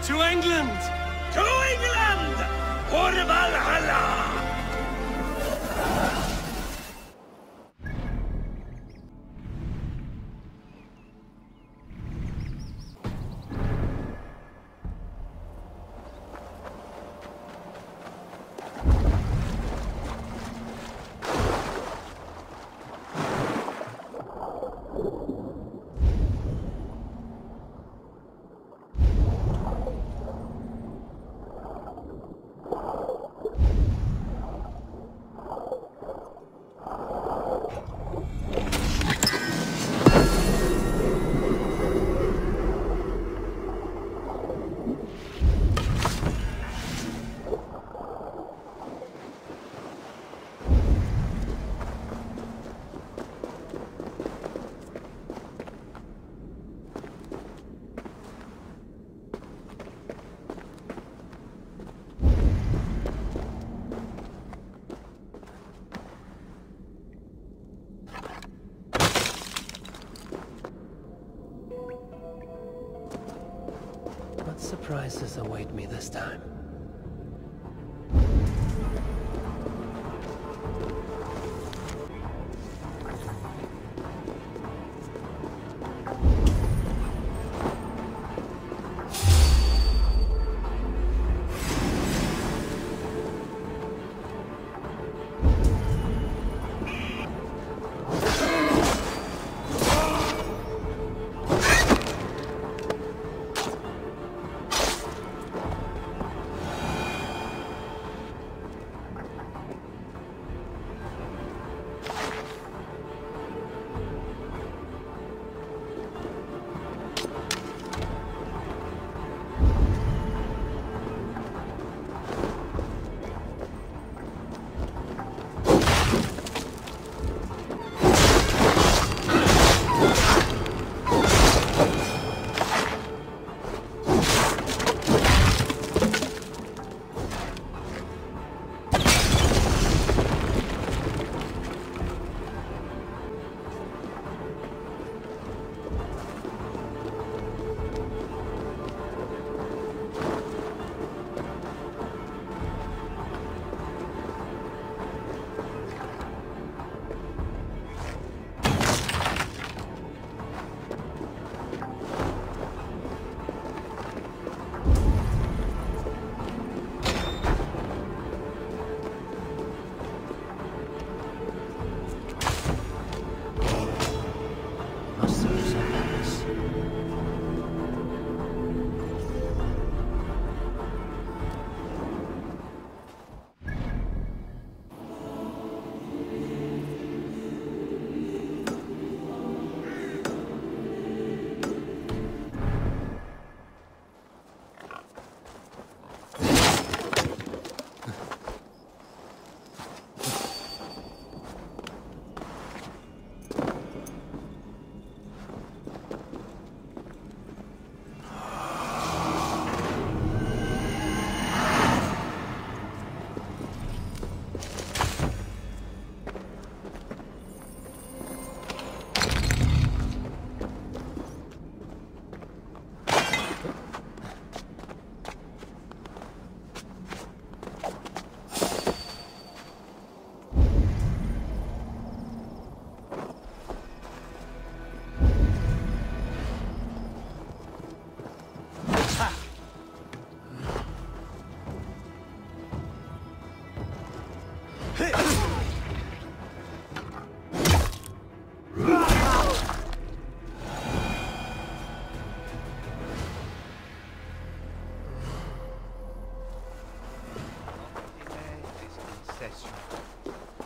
To England! To England! For Valhalla! Surprises await me this time.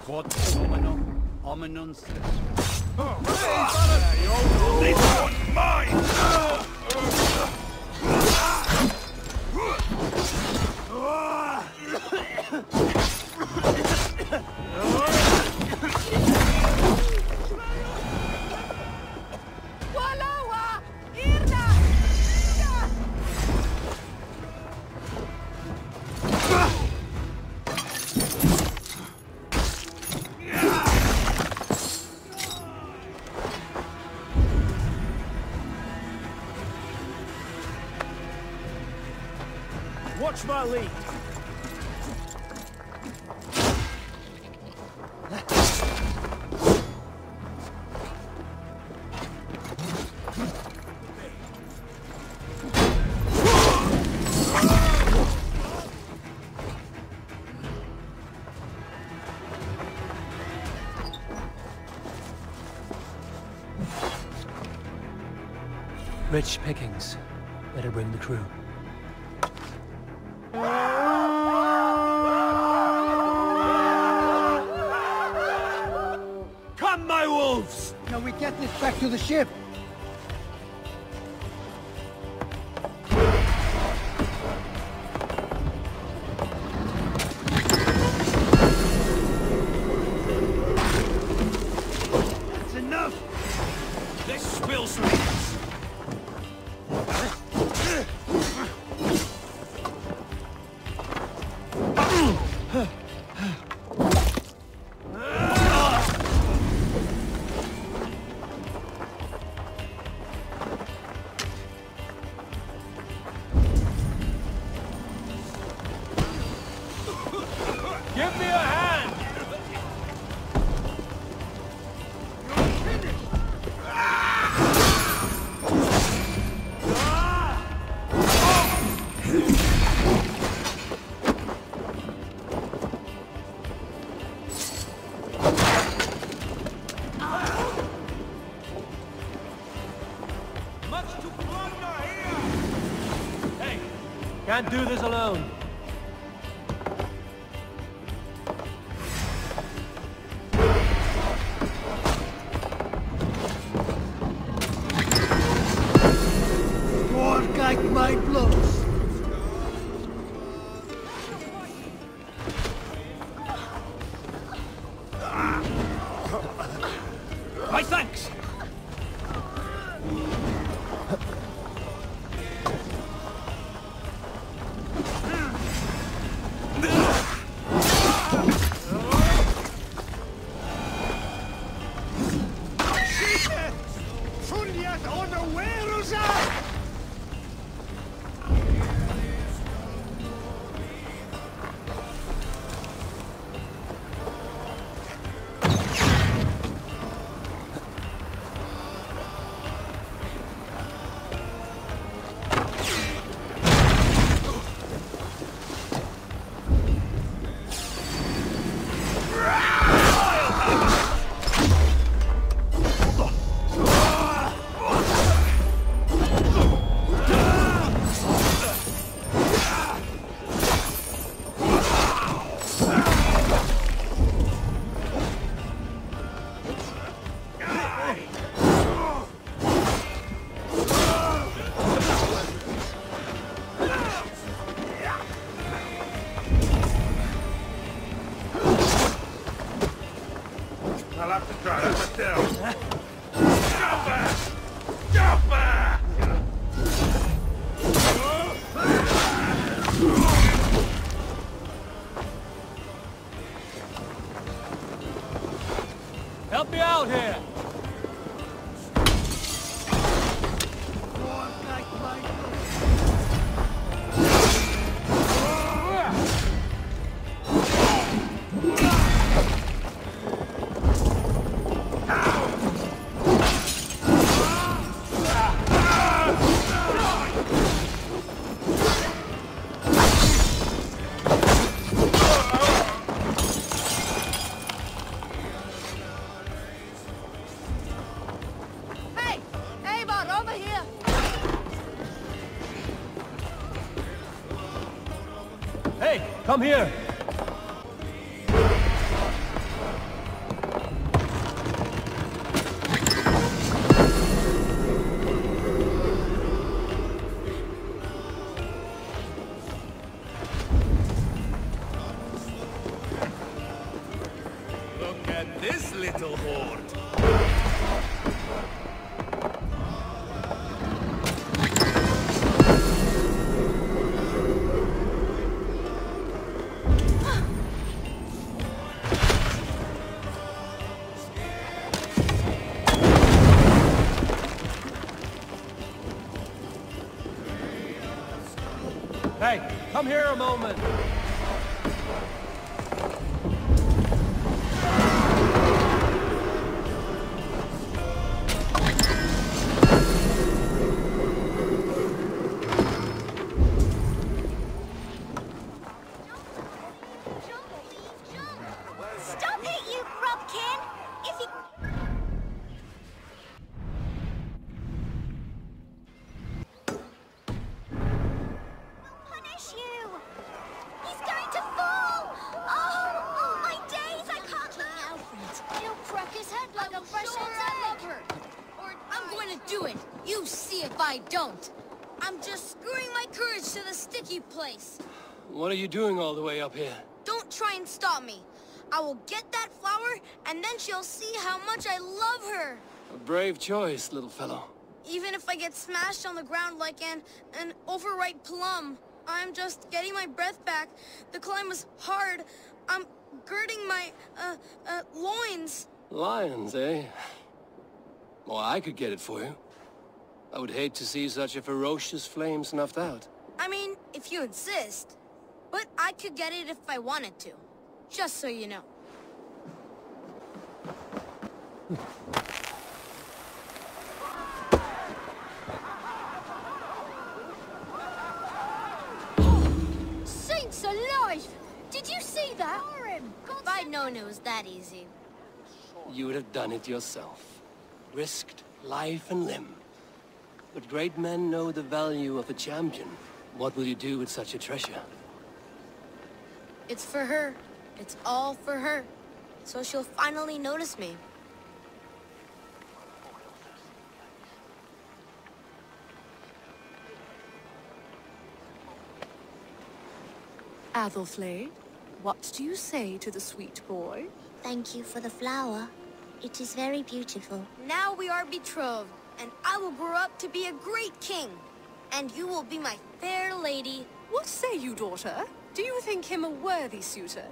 Quod nominum hominum sest. This one's mine! Watch my lead. Rich pickings. Better bring the crew. Come, my wolves! Can we get this back to the ship? That's enough! This spills things! Give me a hand! Much to plunder here! Hey! Can't do this alone. Like my blows. My thanks! I'll have to try that myself. Jumper! Jumper! Help me out here! Come here! Look at this little horde! Hey, come here a moment. Stop it, you grubkin! If you... We'll punish you! He's going to fall! Oh, my days, I can't move! He'll crack his head like a fresh egg! I'm going to do it. You see if I don't. I'm just screwing my courage to the sticky place. What are you doing all the way up here? Don't try and stop me. I will get that flower, and then she'll see how much I love her. A brave choice, little fellow. Even if I get smashed on the ground like an overripe plum, I'm just getting my breath back. The climb was hard. I'm girding my, loins. Lions, eh? Well, I could get it for you. I would hate to see such a ferocious flame snuffed out. I mean, if you insist. But I could get it if I wanted to. Just so you know. Saints alive! Did you see that? If I'd known it was that easy. You would have done it yourself. Risked life and limb. But great men know the value of a champion. What will you do with such a treasure? It's for her. It's all for her. So she'll finally notice me. Aethelflaed, what do you say to the sweet boy? Thank you for the flower. It is very beautiful. Now we are betrothed, and I will grow up to be a great king. And you will be my fair lady. What say you, daughter? Do you think him a worthy suitor?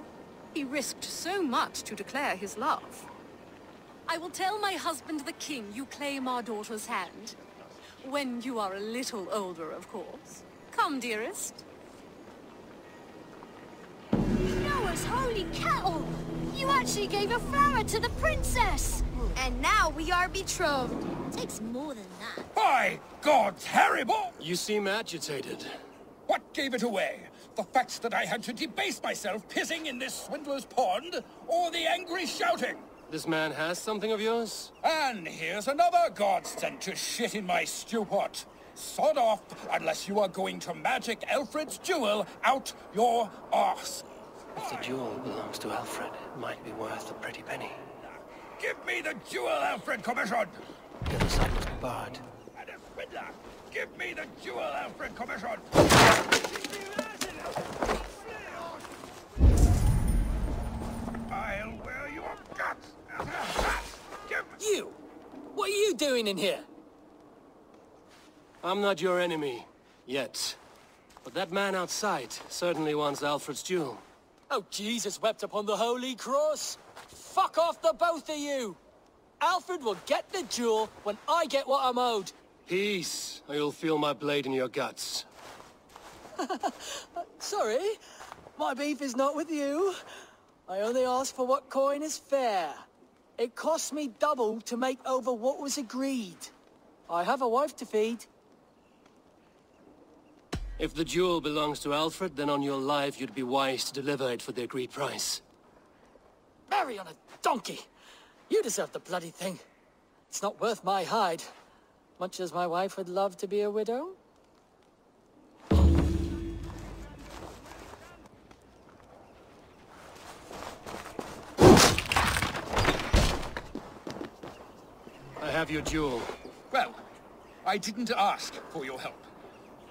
He risked so much to declare his love. I will tell my husband the king you claim our daughter's hand. When you are a little older, of course. Come, dearest. Noah's holy cattle! You actually gave a flower to the princess! And now we are betrothed. Takes more than that. By God, terrible! You seem agitated. What gave it away? The fact that I had to debase myself pissing in this swindler's pond, or the angry shouting? This man has something of yours? And here's another godsend to shit in my stew pot. Sod off, unless you are going to magic Alfred's jewel out your arse. If the jewel belongs to Alfred, it might be worth a pretty penny. Give me the jewel Alfred commissioned! The other side was barred. And a swindler! Give me the jewel Alfred commissioned! I'll wear your guts! Give me... You! What are you doing in here? I'm not your enemy. Yet. But that man outside certainly wants Alfred's jewel. Oh, Jesus wept upon the holy cross. Fuck off, the both of you! Alfred will get the jewel when I get what I'm owed. Peace, or you'll feel my blade in your guts. Sorry, my beef is not with you. I only ask for what coin is fair. It cost me double to make over what was agreed. I have a wife to feed. If the jewel belongs to Alfred, then on your life you'd be wise to deliver it for the agreed price. Marry on a donkey! You deserve the bloody thing. It's not worth my hide. Much as my wife would love to be a widow. I have your jewel. Well, I didn't ask for your help,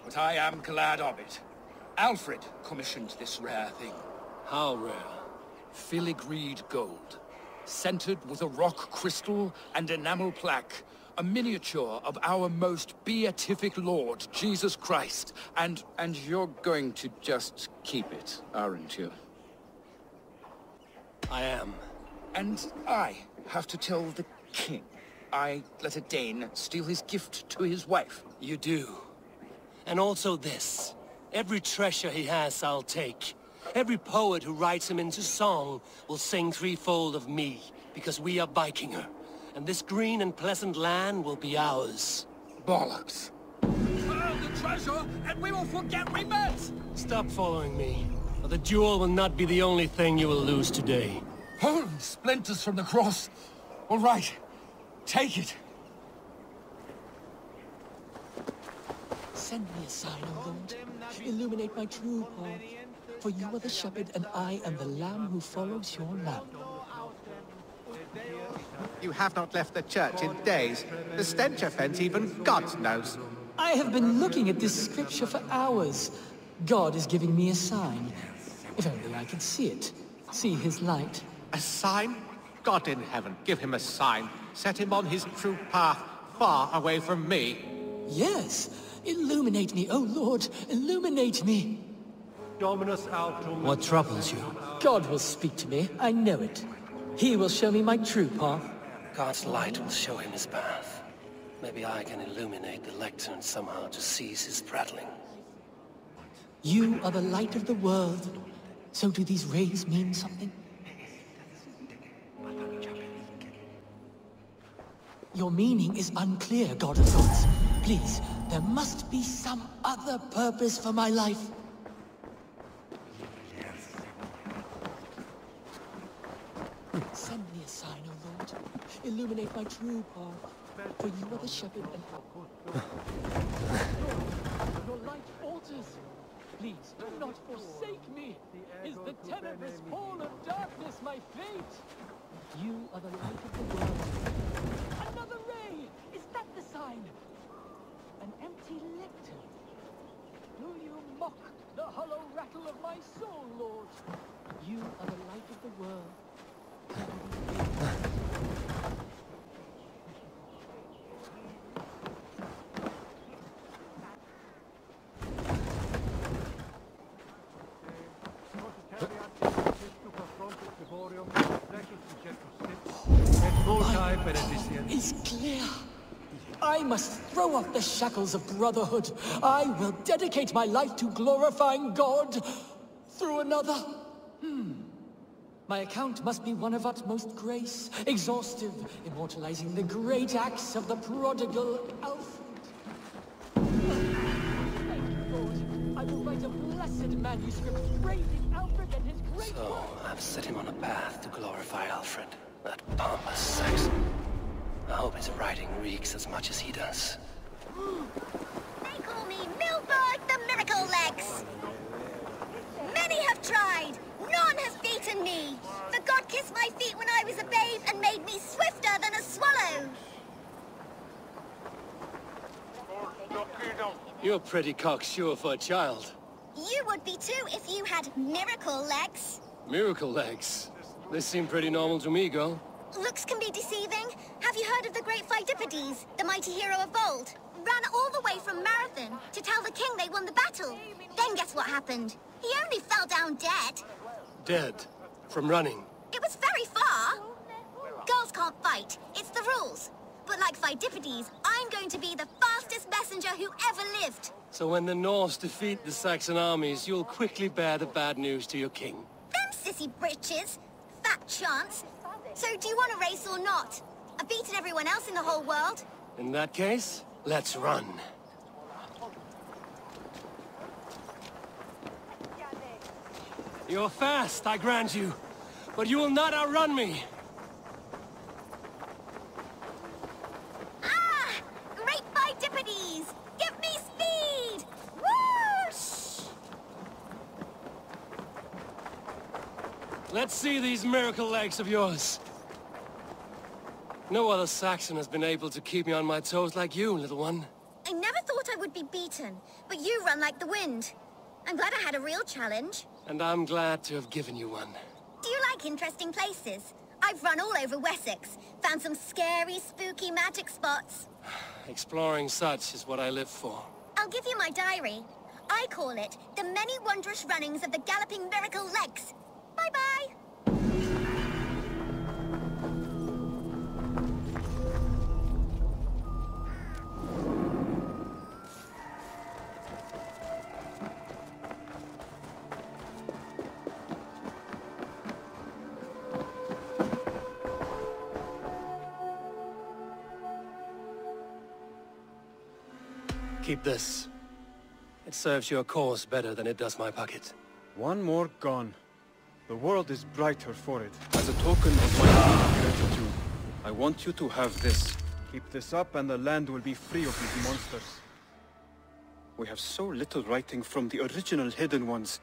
but I am glad of it. Alfred commissioned this rare thing. How rare? Filigreed gold, centered with a rock crystal and enamel plaque, a miniature of our most beatific Lord, Jesus Christ. And you're going to just keep it, aren't you? I am. And I have to tell the king I let a Dane steal his gift to his wife. You do. And also this. Every treasure he has, I'll take. Every poet who writes him into song will sing threefold of me, because we are Vikinger, and this green and pleasant land will be ours. Bollocks. Found the treasure, and we will forget we met! Stop following me, or the jewel will not be the only thing you will lose today. Holy splinters from the cross. All right, take it. Send me a sign, O Lord. Illuminate my true path. For you are the shepherd, and I am the lamb who follows your lamp. You have not left the church in days. The stench offends even God knows. I have been looking at this scripture for hours. God is giving me a sign. If only I could see it. See his light. A sign? God in heaven, give him a sign. Set him on his true path, far away from me. Yes. Illuminate me, O Lord. Illuminate me. What troubles you? God will speak to me. I know it. He will show me my true path. God's light will show him his path. Maybe I can illuminate the lectern somehow to cease his prattling. You are the light of the world. So do these rays mean something? Your meaning is unclear, God of gods. Please, there must be some other purpose for my life. Send me a sign, O Lord. Illuminate my true path. For you are the shepherd and... Your light alters. Please, do not forsake me. Is the tenebrous fall of darkness my fate? You are the light of the world. Another ray! Is that the sign? An empty lectern. Do you mock the hollow rattle of my soul, Lord? You are the light of the world. Is clear. I must throw off the shackles of brotherhood. I will dedicate my life to glorifying God through another. My account must be one of utmost grace, exhaustive, immortalizing the great acts of the prodigal Alfred. Thank you, Lord. I will write a blessed manuscript praising Alfred and his great... So, I've set him on a path to glorify Alfred, that pompous Saxon. I hope his writing reeks as much as he does. They call me Mildberg the Miracle Legs. Many have tried. None has beaten me. For God kissed my feet when I was a babe and made me swifter than a swallow. You're pretty cocksure for a child. You would be too if you had miracle legs. Miracle legs. They seem pretty normal to me, girl. Looks can be deceiving. Have you heard of the great Pheidippides, the mighty hero of old? Ran all the way from Marathon to tell the king they won the battle. Then guess what happened? He only fell down dead. Dead? From running? It was very far. Girls can't fight. It's the rules. But like Pheidippides, I'm going to be the fastest messenger who ever lived. So when the Norse defeat the Saxon armies, you'll quickly bear the bad news to your king. Them sissy britches. Fat chance. So do you want a race or not? I've beaten everyone else in the whole world. In that case, let's run. You're fast, I grant you, but you will not outrun me. Ah! Great Pheidippides! Give me speed! Whoosh! Let's see these miracle legs of yours. No other Saxon has been able to keep me on my toes like you, little one. I never thought I would be beaten, but you run like the wind. I'm glad I had a real challenge. And I'm glad to have given you one. Do you like interesting places? I've run all over Wessex, found some scary, spooky magic spots. Exploring such is what I live for. I'll give you my diary. I call it The Many Wondrous Runnings of the Galloping Miracle Legs. Bye-bye. Keep this. It serves your cause better than it does my pocket. One more gone. The world is brighter for it. As a token of my deep gratitude, I want you to have this. Keep this up and the land will be free of these monsters. We have so little writing from the original Hidden Ones.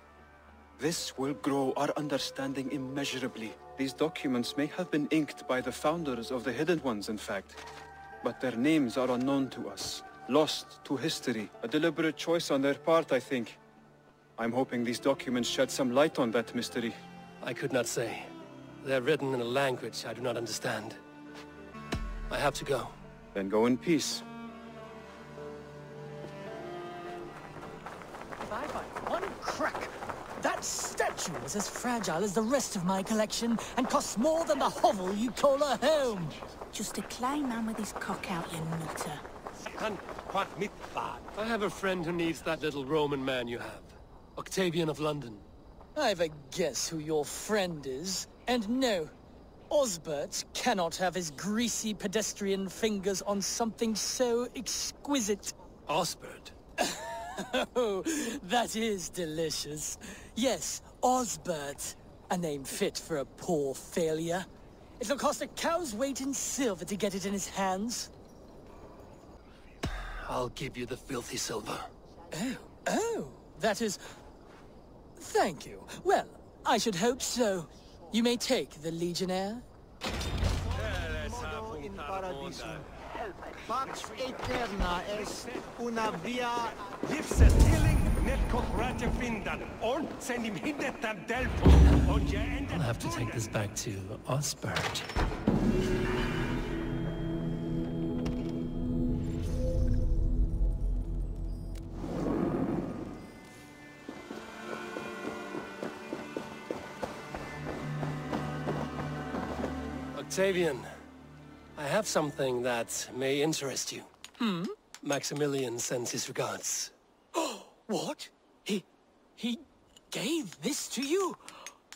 This will grow our understanding immeasurably. These documents may have been inked by the founders of the Hidden Ones, in fact. But their names are unknown to us. Lost to history. A deliberate choice on their part, I think. I'm hoping these documents shed some light on that mystery. I could not say. They're written in a language I do not understand. I have to go. Then go in peace. By one crack. That statue is as fragile as the rest of my collection and costs more than the hovel you call a home. Just a clay man with his cock out, you nutter. I have a friend who needs that little Roman man you have. Octavian of London. I have a guess who your friend is. And no, Osbert cannot have his greasy pedestrian fingers on something so exquisite. Osbert? Oh, that is delicious. Yes, Osbert. A name fit for a poor failure. It'll cost a cow's weight in silver to get it in his hands. I'll give you the filthy silver. Oh, that is... Thank you. Well, I should hope so. You may take the Legionnaire. Pax eterna est una via... I'll have to take this back to Osbert. Octavian, I have something that may interest you. Maximilian sends his regards. What? He gave this to you?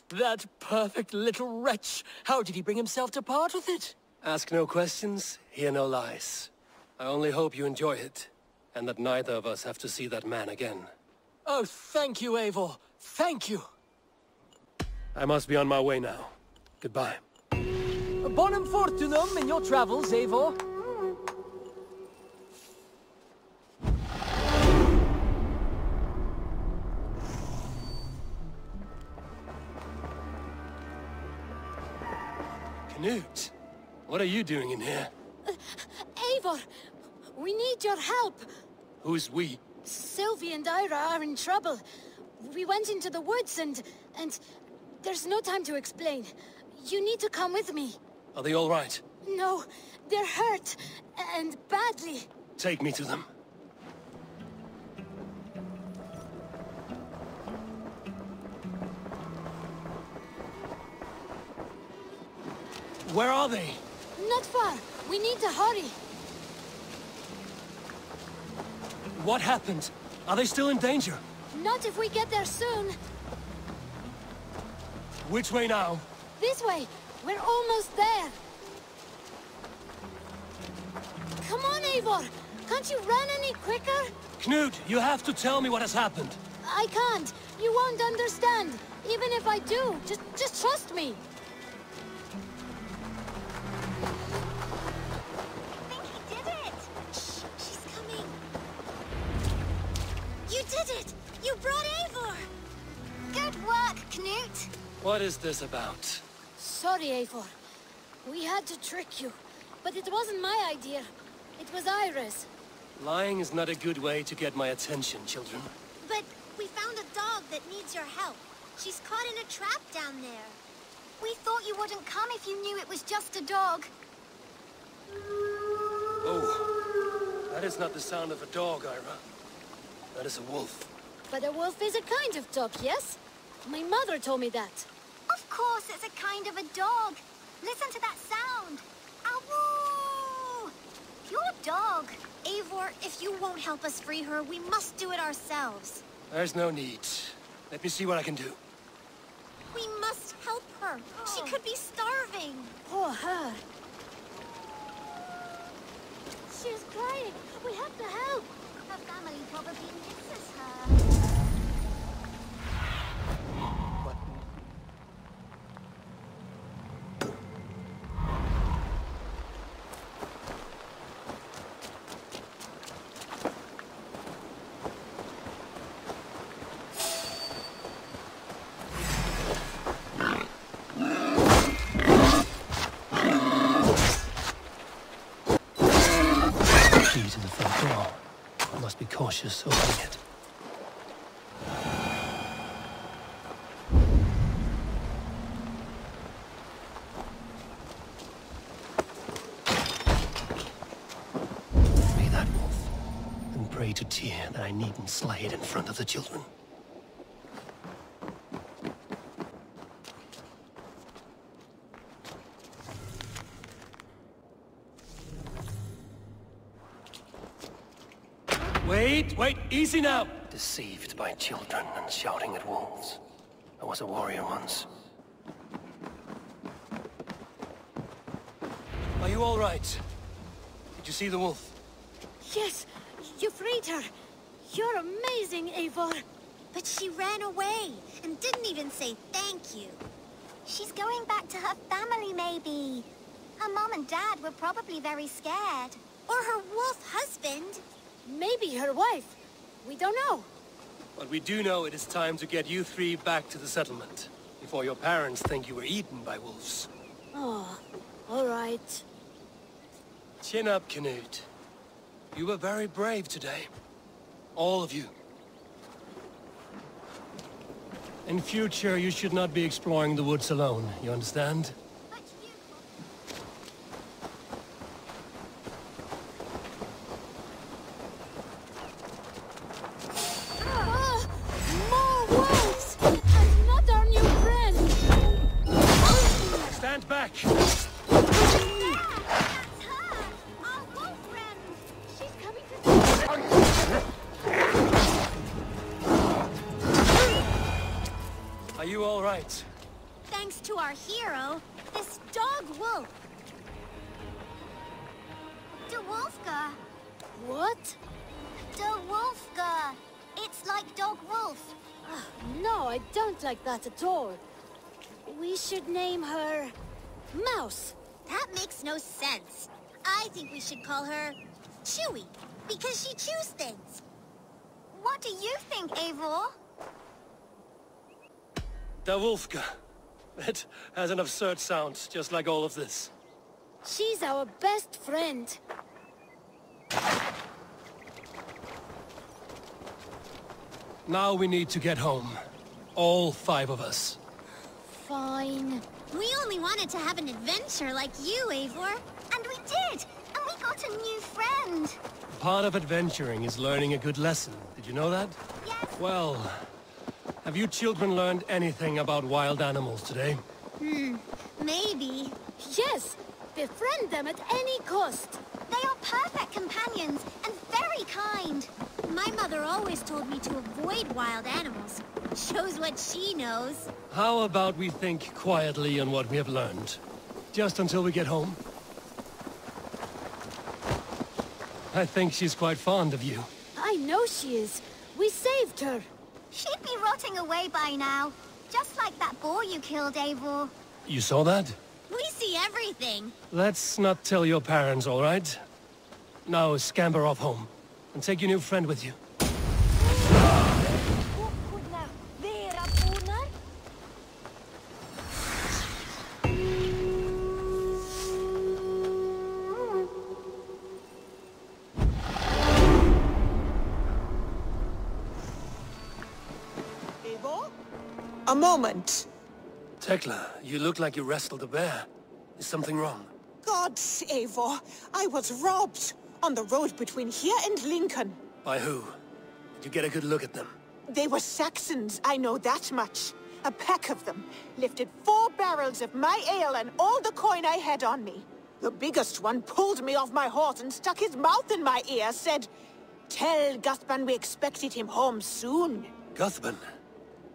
That perfect little wretch. How did he bring himself to part with it? Ask no questions, hear no lies. I only hope you enjoy it, and that neither of us have to see that man again. Oh, thank you, Eivor. Thank you. I must be on my way now. Goodbye. Bonum fortunum in your travels, Eivor. Knut, what are you doing in here? Eivor, we need your help. Who's we? Sylvie and Ira are in trouble. We went into the woods and there's no time to explain. You need to come with me. Are they all right? No, they're hurt, and badly. Take me to them. Where are they? Not far. We need to hurry. What happened? Are they still in danger? Not if we get there soon. Which way now? This way. We're almost there. Come on, Eivor. Can't you run any quicker? Knut, you have to tell me what has happened. I can't. You won't understand. Even if I do, just trust me. I think he did it! Shh, she's coming. You did it! You brought Eivor! Good work, Knut! What is this about? Sorry, Eivor. We had to trick you, but it wasn't my idea. It was Ira's. Lying is not a good way to get my attention, children. But we found a dog that needs your help. She's caught in a trap down there. We thought you wouldn't come if you knew it was just a dog. Oh, that is not the sound of a dog, Ira. That is a wolf. But a wolf is a kind of dog, yes? My mother told me that. Of course it's a kind of a dog. Listen to that sound. Awoo! Your dog. Eivor, if you won't help us free her, we must do it ourselves. There's no need. Let me see what I can do. We must help her. She could be starving. Poor her. She's crying. We have to help. Her family probably misses her. Cautious opening it. Be that wolf, and pray to Tyr that I needn't slay it in front of the children. Wait, easy now! Deceived by children and shouting at wolves. I was a warrior once. Are you all right? Did you see the wolf? Yes, you freed her. You're amazing, EİVOR. But she ran away and didn't even say thank you. She's going back to her family, maybe. Her mom and dad were probably very scared. Or her wolf husband. Maybe her wife. We don't know. But we do know it is time to get you three back to the settlement, before your parents think you were eaten by wolves. Oh, all right. Chin up, Canute. You were very brave today. All of you. In future, you should not be exploring the woods alone, you understand? Back! Are you all right? Thanks to our hero, this dog wolf. De Wolfga. What? De Wolfga. It's like dog wolf. No, I don't like that at all. We should name her Mouse. That makes no sense. I think we should call her Chewy, because she chews things. What do you think, EİVOR? Da Wolfga. That has an absurd sound, just like all of this. She's our best friend. Now we need to get home. All 5 of us. Fine. We only wanted to have an adventure like you, EİVOR. And we did! And we got a new friend! Part of adventuring is learning a good lesson. Did you know that? Yes. Well, have you children learned anything about wild animals today? Maybe. Yes! Befriend them at any cost! They are perfect companions and very kind. My mother always told me to avoid wild animals. Shows what she knows. How about we think quietly on what we have learned? Just until we get home? I think she's quite fond of you. I know she is. We saved her. She'd be rotting away by now. Just like that boar you killed, EİVOR. You saw that? We see everything. Let's not tell your parents, all right? Now scamper off home. And take your new friend with you. A moment. Tekla, you look like you wrestled a bear. Is something wrong? Gods, EİVOR, I was robbed on the road between here and Lincoln. By who? Did you get a good look at them? They were Saxons, I know that much. A pack of them lifted 4 barrels of my ale and all the coin I had on me. The biggest one pulled me off my horse and stuck his mouth in my ear, said, "Tell Guthban we expected him home soon." Guthban?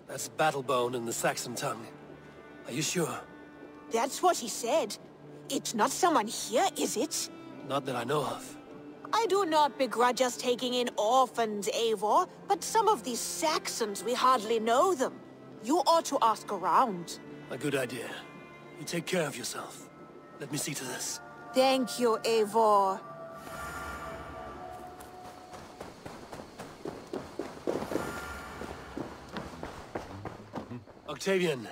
That's Battlebone in the Saxon tongue. Are you sure? That's what he said. It's not someone here, is it? Not that I know of. I do not begrudge us taking in orphans, Eivor, but some of these Saxons, we hardly know them. You ought to ask around. A good idea. You take care of yourself. Let me see to this. Thank you, Eivor. Octavian.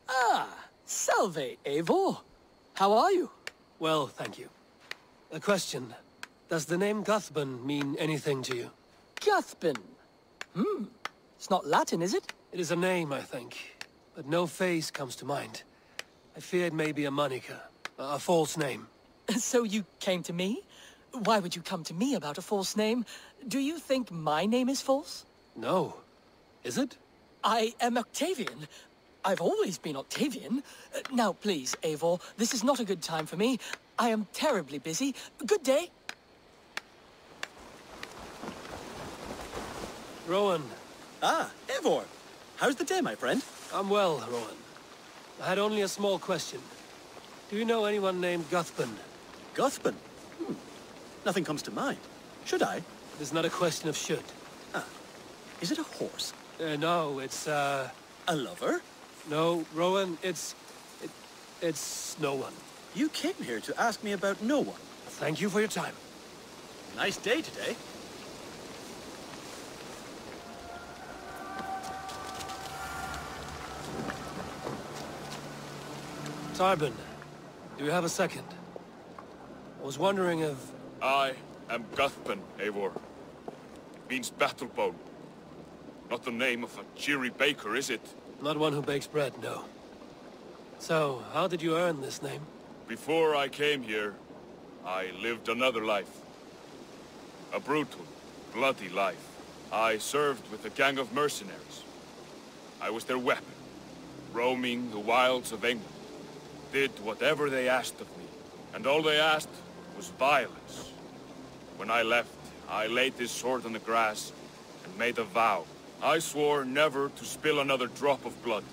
Ah, salve, Eivor. How are you? Well, thank you. A question. Does the name Guthban mean anything to you? Guthban. It's not Latin, is it? It is a name, I think. But no face comes to mind. I fear it may be a moniker. A false name. So you came to me? Why would you come to me about a false name? Do you think my name is false? No. Is it? I am Octavian. I've always been Octavian. Now, please, Eivor, this is not a good time for me. I am terribly busy. Good day. Rowan. Ah, Eivor. How's the day, my friend? I'm well, Rowan. I had only a small question. Do you know anyone named Guthban? Guthban? Nothing comes to mind. Should I? It is not a question of should. Ah. Is it a horse? No, it's, A lover? No, Rowan, it's no one. You came here to ask me about no one. Thank you for your time. Nice day today. Tarbin, do you have a second? I was wondering if... I am Guthban, Eivor. It means battle bone. Not the name of a cheery baker, is it? Not one who bakes bread, no. So, how did you earn this name? Before I came here, I lived another life. A brutal, bloody life. I served with a gang of mercenaries. I was their weapon, roaming the wilds of England. Did whatever they asked of me, and all they asked was violence. When I left, I laid this sword on the grass and made a vow. I swore never to spill another drop of blood,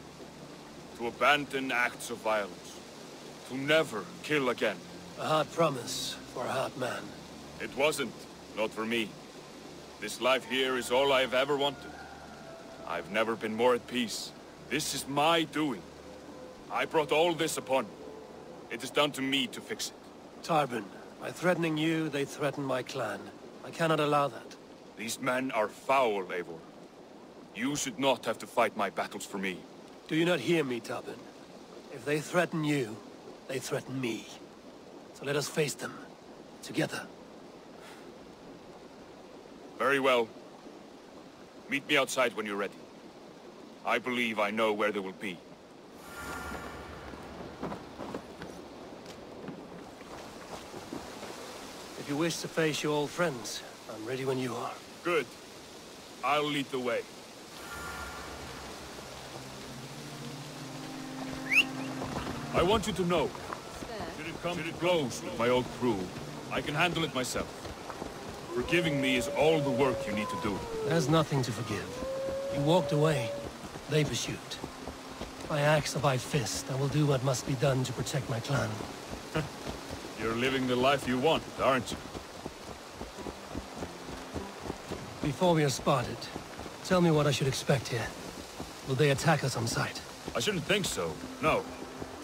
to abandon acts of violence, to never kill again. A hard promise for a hard man. It wasn't, not for me. This life here is all I've ever wanted. I've never been more at peace. This is my doing. I brought all this upon me. It is down to me to fix it. Tarbin, by threatening you, they threaten my clan. I cannot allow that. These men are foul, Eivor. You should not have to fight my battles for me. Do you not hear me, Tarbin? If they threaten you, they threaten me. So let us face them. Together. Very well. Meet me outside when you're ready. I believe I know where they will be. If you wish to face your old friends, I'm ready when you are. Good. I'll lead the way. I want you to know, should it come to blows with my old crew, I can handle it myself. Forgiving me is all the work you need to do. There's nothing to forgive. You walked away. They pursued. By axe or by fist, I will do what must be done to protect my clan. You're living the life you want, aren't you? Before we are spotted, tell me what I should expect here. Will they attack us on sight? I shouldn't think so. No.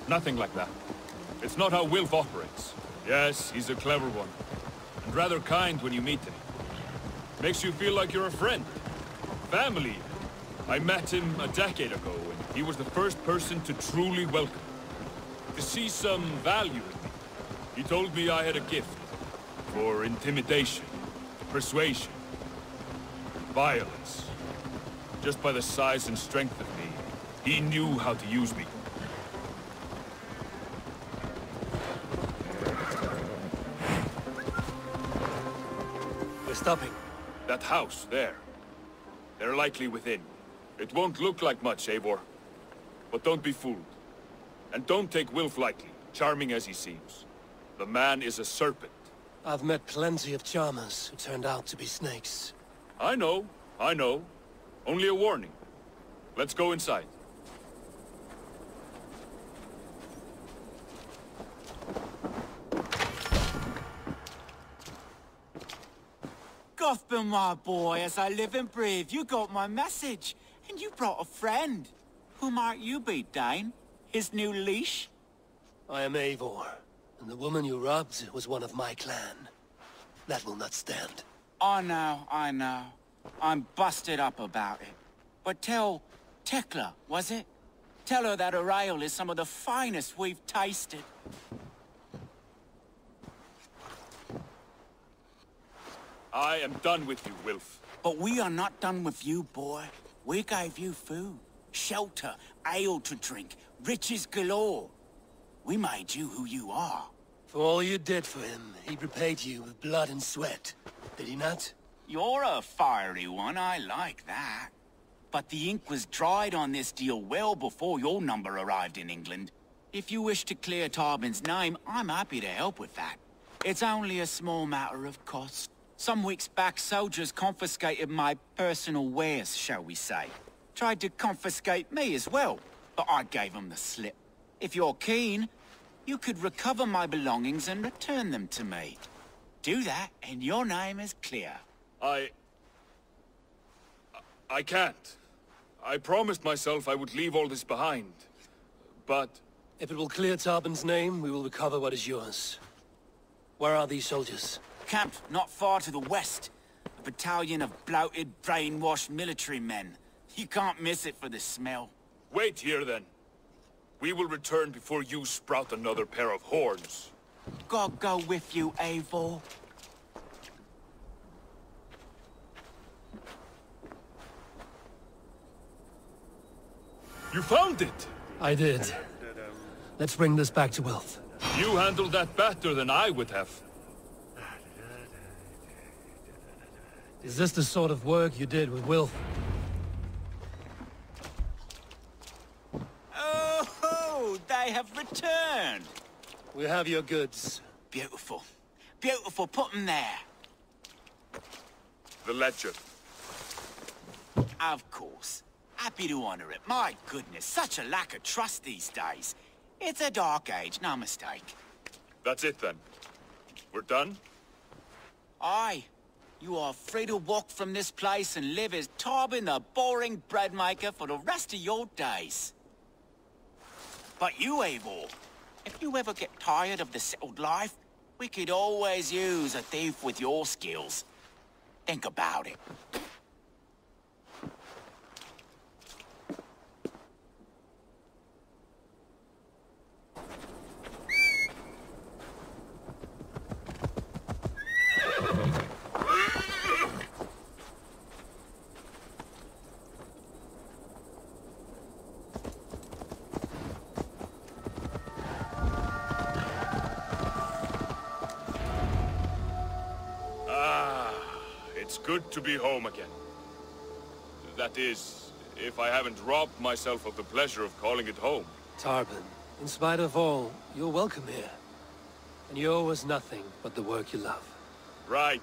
Nothing like that. It's not how Wilf operates. Yes, he's a clever one. And rather kind when you meet him. Makes you feel like you're a friend. Family. I met him a decade ago, and he was the first person to truly welcome me. To see some value in me. He told me I had a gift. For intimidation. Persuasion. Violence. Just by the size and strength of me, he knew how to use me. We're stopping. That house, there. They're likely within. It won't look like much, Eivor. But don't be fooled. And don't take Wilf lightly, charming as he seems. The man is a serpent. I've met plenty of charmers who turned out to be snakes. I know. Only a warning. Let's go inside. Guthban, my boy, as I live and breathe, you got my message. And you brought a friend. Who might you be, Dane? His new leash? I am EİVOR, and the woman you robbed was one of my clan. That will not stand. I know. I'm busted up about it. But tell Tekla, was it? Tell her that her ale is some of the finest we've tasted. I am done with you, Wilf. But we are not done with you, boy. We gave you food, shelter, ale to drink, riches galore. We made you who you are. For all you did for him, he repaid you with blood and sweat. Did he not? You're a fiery one, I like that. But the ink was dried on this deal well before your number arrived in England. If you wish to clear Tarbin's name, I'm happy to help with that. It's only a small matter of cost. Some weeks back, soldiers confiscated my personal wares, shall we say. Tried to confiscate me as well, but I gave them the slip. If you're keen, you could recover my belongings and return them to me. Do that, and your name is clear. I can't. I promised myself I would leave all this behind. But... If it will clear Tarbin's name, we will recover what is yours. Where are these soldiers? Camped not far to the west. A battalion of bloated, brainwashed military men. You can't miss it for the smell. Wait here, then. We will return before you sprout another pair of horns. God go with you, EİVOR. You found it! I did. Let's bring this back to Wilf. You handled that better than I would have. Is this the sort of work you did with Wilf? Oh, they have returned! We have your goods. Beautiful. Beautiful, put them there. The ledger. Of course. Happy to honor it. My goodness, such a lack of trust these days. It's a dark age, no mistake. That's it then. We're done? Aye. You are free to walk from this place and live as Tarbin the boring bread maker for the rest of your days. But you, EİVOR, if you ever get tired of the settled life, we could always use a thief with your skills. Think about it. It's good to be home again. That is, if I haven't robbed myself of the pleasure of calling it home. Tarbin, in spite of all, you're welcome here. And you owe us nothing but the work you love. Right.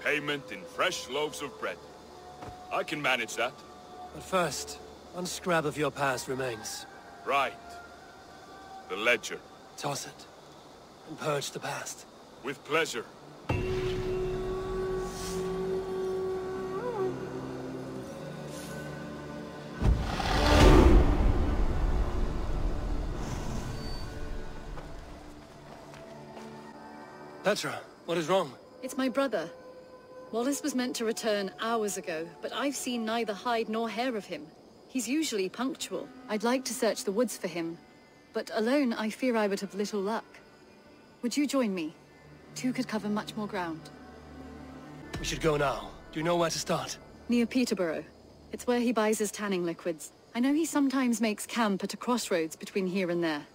Payment in fresh loaves of bread. I can manage that. But first, one scrap of your past remains. Right. The ledger. Toss it, and purge the past. With pleasure. Petra, what is wrong? It's my brother. Wallace was meant to return hours ago, but I've seen neither hide nor hair of him. He's usually punctual. I'd like to search the woods for him, but alone I fear I would have little luck. Would you join me? Two could cover much more ground. We should go now. Do you know where to start? Near Peterborough. It's where he buys his tanning liquids. I know he sometimes makes camp at a crossroads between here and there.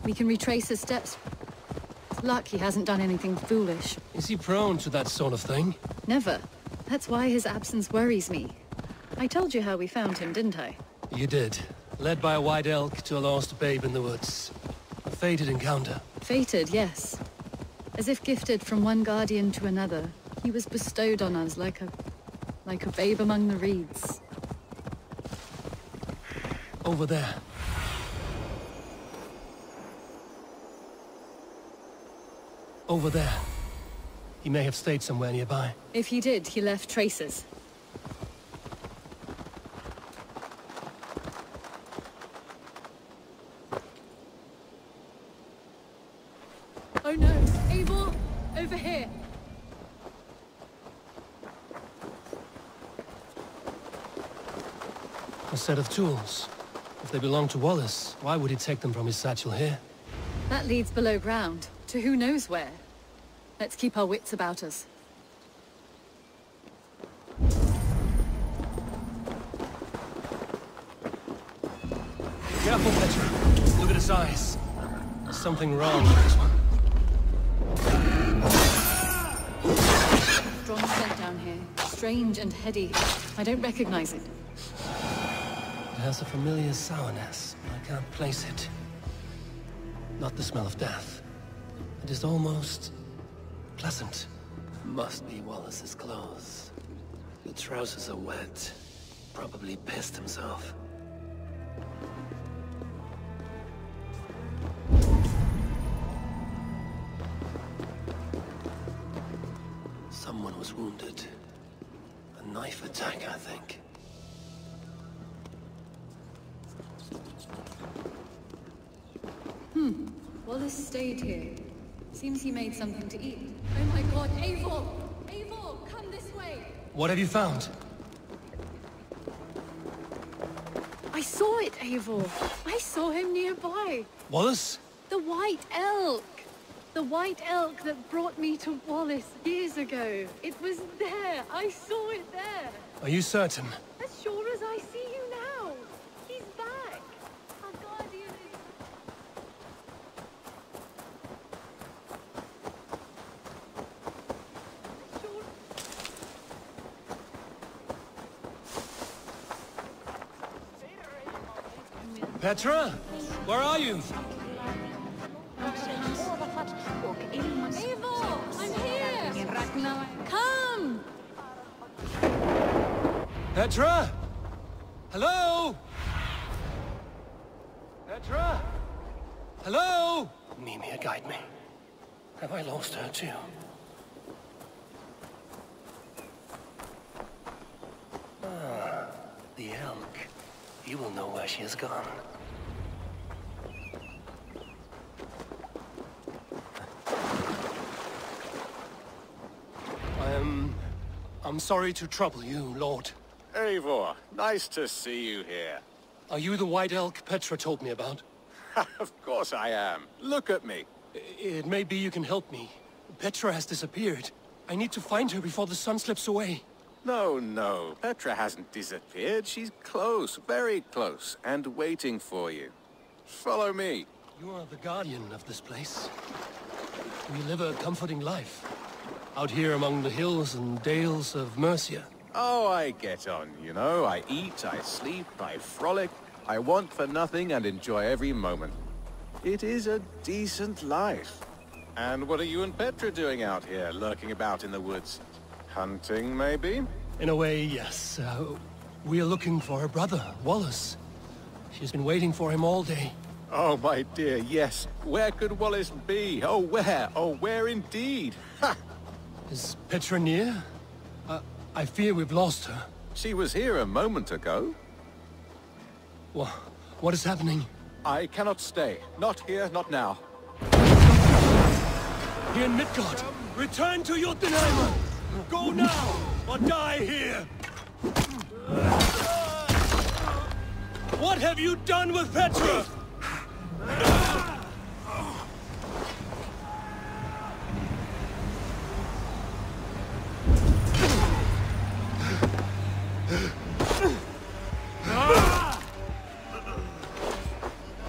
We can retrace his steps. Luck he hasn't done anything foolish. Is he prone to that sort of thing? Never. That's why his absence worries me. I told you how we found him, didn't I? You did. Led by a white elk to a lost babe in the woods. A fated encounter. Fated, yes. As if gifted from one guardian to another, he was bestowed on us like a babe among the reeds. Over there. Over there. He may have stayed somewhere nearby. If he did, he left traces. Oh no! EİVOR! Over here! A set of tools. If they belong to Wallace, why would he take them from his satchel here? That leads below ground, to who knows where. Let's keep our wits about us. Careful, Petra. Look at his eyes. There's something wrong with this one. Strong scent down here. Strange and heady. I don't recognize it. It has a familiar sourness, but I can't place it. Not the smell of death. It is almost pleasant. Must be Wallace's clothes. The trousers are wet. Probably pissed himself. Someone was wounded. A knife attack, I think. Wallace stayed here. Seems he made something to eat. Oh my god, EİVOR! EİVOR, come this way! What have you found? I saw it, EİVOR! I saw him nearby! Wallace? The White Elk! The White Elk that brought me to Wallace years ago. It was there! I saw it there! Are you certain? As sure as I see you now! He's back! Our guardian is... Petra? Where are you? EİVOR! I'm here! Come! Petra? Hello? Petra? Hello? Mimir, guide me. Have I lost her too? Ah, the elk. He will know where she has gone. I'm sorry to trouble you, Lord. EİVOR, nice to see you here. Are you the White Elk Petra told me about? Of course I am. Look at me. It may be you can help me. Petra has disappeared. I need to find her before the sun slips away. No. Petra hasn't disappeared. She's close, very close, and waiting for you. Follow me. You are the guardian of this place. We live a comforting life. Out here among the hills and dales of Mercia. Oh, I get on, you know. I eat, I sleep, I frolic. I want for nothing and enjoy every moment. It is a decent life. And what are you and Petra doing out here, lurking about in the woods? Hunting, maybe? In a way, yes. We are looking for her brother, Wallace. She's been waiting for him all day. Oh, my dear, yes. Where could Wallace be? Oh, where? Oh, where indeed? Ha! Is Petra near? I fear we've lost her. She was here a moment ago. What is happening? I cannot stay. Not here, not now. Here in Midgard, return to Jotunheim! Go now, or die here! What have you done with Petra?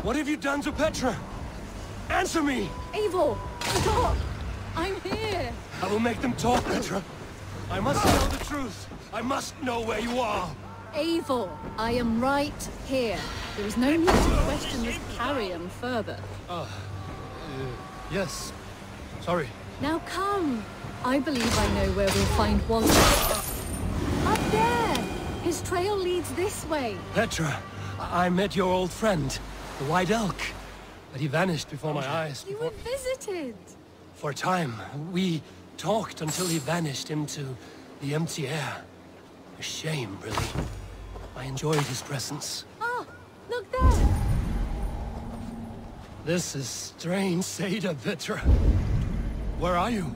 What have you done to Petra? Answer me! EİVOR! Stop! I'm here! I will make them talk, Petra. I must know the truth. I must know where you are. Eivor, I am right here. There is no need to question this carrion further. Yes. Sorry. Now come. I believe I know where we'll find Wallace. Up there! His trail leads this way. Petra, I met your old friend, the White Elk. But he vanished before my eyes. You were visited. For a time, we talked until he vanished into the empty air. A shame, really. I enjoyed his presence. Ah, look there! This is strange, Seda, Petra. Where are you?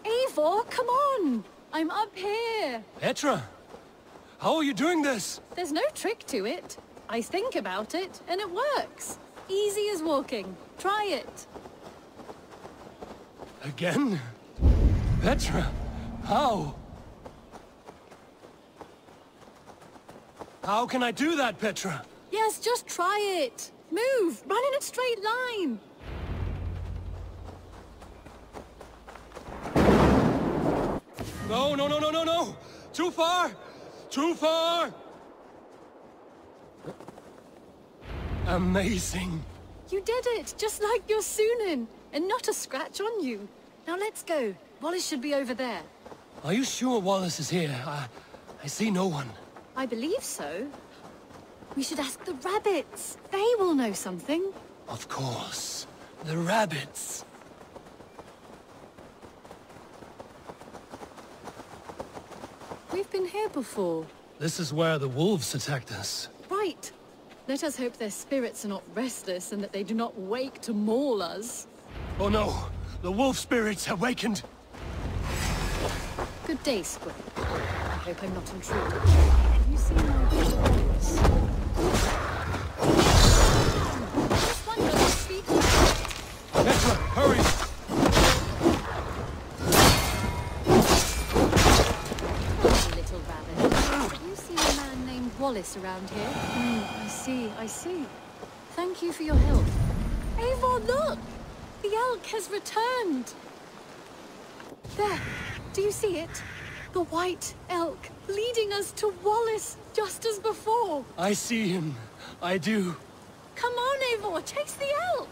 Eivor, come on! I'm up here. Petra! How are you doing this? There's no trick to it. I think about it, and it works. Easy as walking. Try it. Again? Petra, how? How can I do that, Petra? Yes, just try it. Move! Run in a straight line! No, no, no, no, no, no! Too far! Too far! Amazing. You did it, just like your Sunan, and not a scratch on you. Now let's go. Wallace should be over there. Are you sure Wallace is here? I see no one. I believe so. We should ask the rabbits. They will know something. Of course. The rabbits. We've been here before. This is where the wolves attacked us. Right. Let us hope their spirits are not restless and that they do not wake to maul us. Oh no! The wolf spirits have wakened! Good day, Squid. I hope I'm not intruding. Have you seen my wolves? This one doesn't speak. Petra, hurry! Little rabbit. Have you seen a man named Wallace around here? I see. Thank you for your help. Eivor, look! The elk has returned! There! Do you see it? The white elk leading us to Wallace, just as before! I see him. I do. Come on, Eivor! Chase the elk!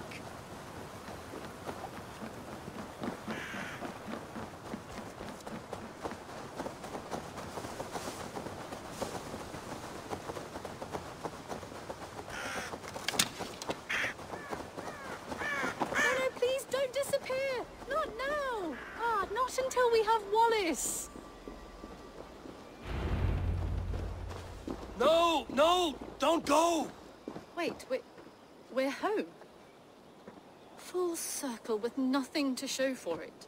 Until we have Wallace! No! No! Don't go! Wait, we're home. Full circle with nothing to show for it.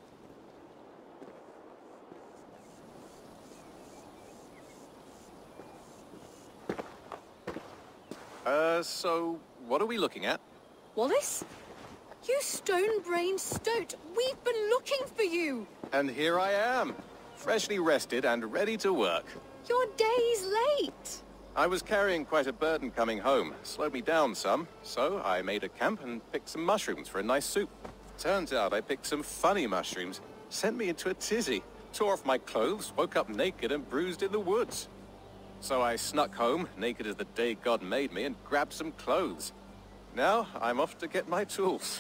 So what are we looking at? Wallace? You stone-brained stoat! We've been looking for you! And here I am, freshly rested and ready to work. You're days late! I was carrying quite a burden coming home. Slowed me down some, so I made a camp and picked some mushrooms for a nice soup. Turns out I picked some funny mushrooms. Sent me into a tizzy. Tore off my clothes, woke up naked and bruised in the woods. So I snuck home, naked as the day God made me, and grabbed some clothes. Now I'm off to get my tools.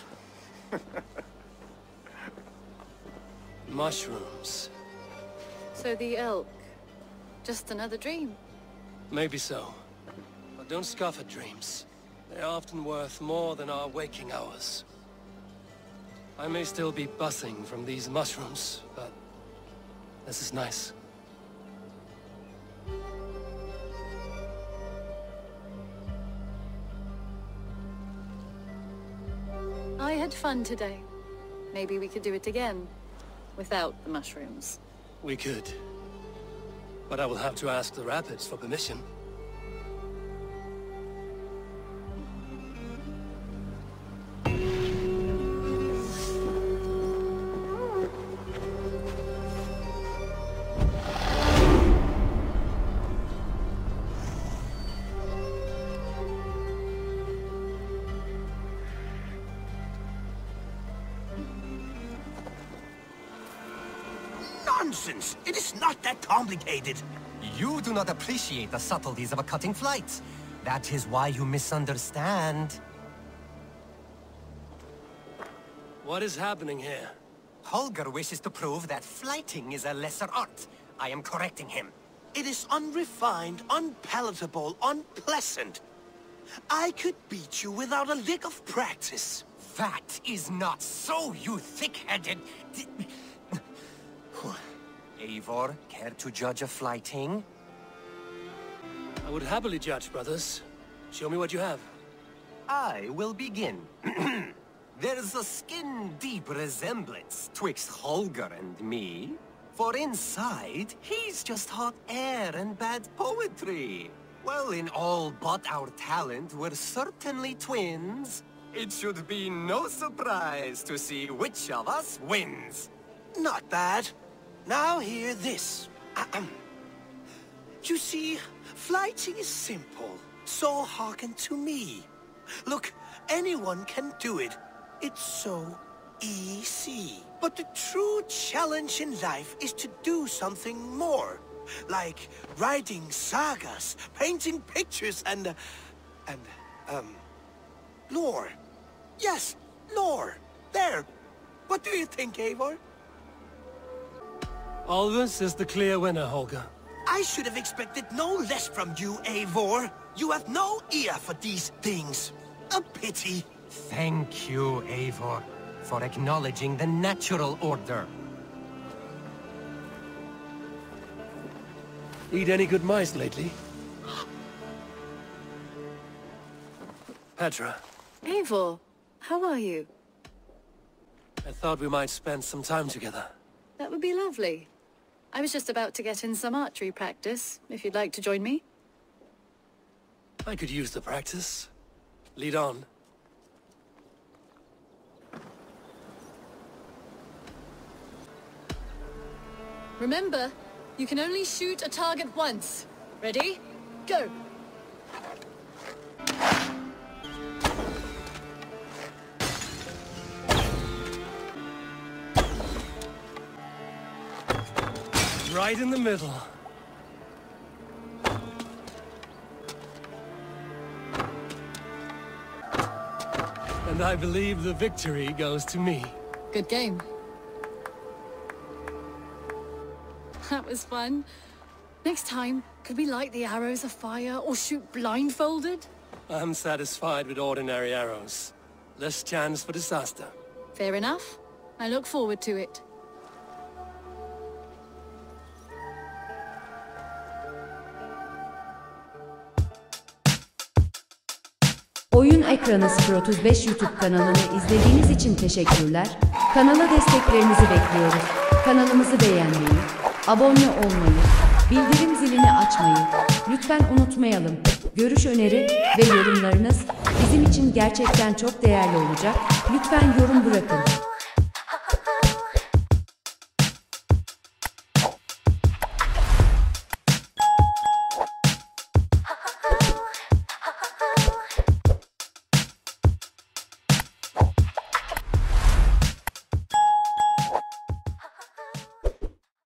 Mushrooms. So the elk, just another dream? Maybe so. But don't scoff at dreams. They're often worth more than our waking hours. I may still be buzzing from these mushrooms, but this is nice. I had fun today. Maybe we could do it again. Without the mushrooms. We could. But I will have to ask the rabbits for permission. nonsense. It is not that complicated. You do not appreciate the subtleties of a cutting flight. That is why you misunderstand. What is happening here? Holger wishes to prove that flighting is a lesser art. I am correcting him. It is unrefined, unpalatable, unpleasant. I could beat you without a lick of practice. That is not so, you thick-headed... Eivor, care to judge a flighting? I would happily judge, brothers. Show me what you have. I will begin. There's a skin-deep resemblance twixt Holger and me. For inside, he's just hot air and bad poetry. Well, in all but our talent, we're certainly twins. It should be no surprise to see which of us wins. Not bad. Now hear this. You see, flighting is simple, so hearken to me. Look, anyone can do it. It's so easy. But the true challenge in life is to do something more. Like writing sagas, painting pictures, and lore. Yes, lore. There. What do you think, Eivor? Alvis is the clear winner, Holger. I should have expected no less from you, Eivor. You have no ear for these things. A pity. Thank you, Eivor, for acknowledging the natural order. Eat any good mice lately? Petra. Eivor, how are you? I thought we might spend some time together. That would be lovely. I was just about to get in some archery practice, if you'd like to join me. I could use the practice. Lead on. Remember, you can only shoot a target once. Ready? Go! Right in the middle. And I believe the victory goes to me. Good game. That was fun. Next time, could we light the arrows afire or shoot blindfolded? I'm satisfied with ordinary arrows. Less chance for disaster. Fair enough. I look forward to it. Oyun Ekranı 035 YouTube kanalını izlediğiniz için teşekkürler. Kanala desteklerinizi bekliyoruz. Kanalımızı beğenmeyi, abone olmayı, bildirim zilini açmayı lütfen unutmayalım. Görüş, öneri ve yorumlarınız bizim için gerçekten çok değerli olacak. Lütfen yorum bırakın.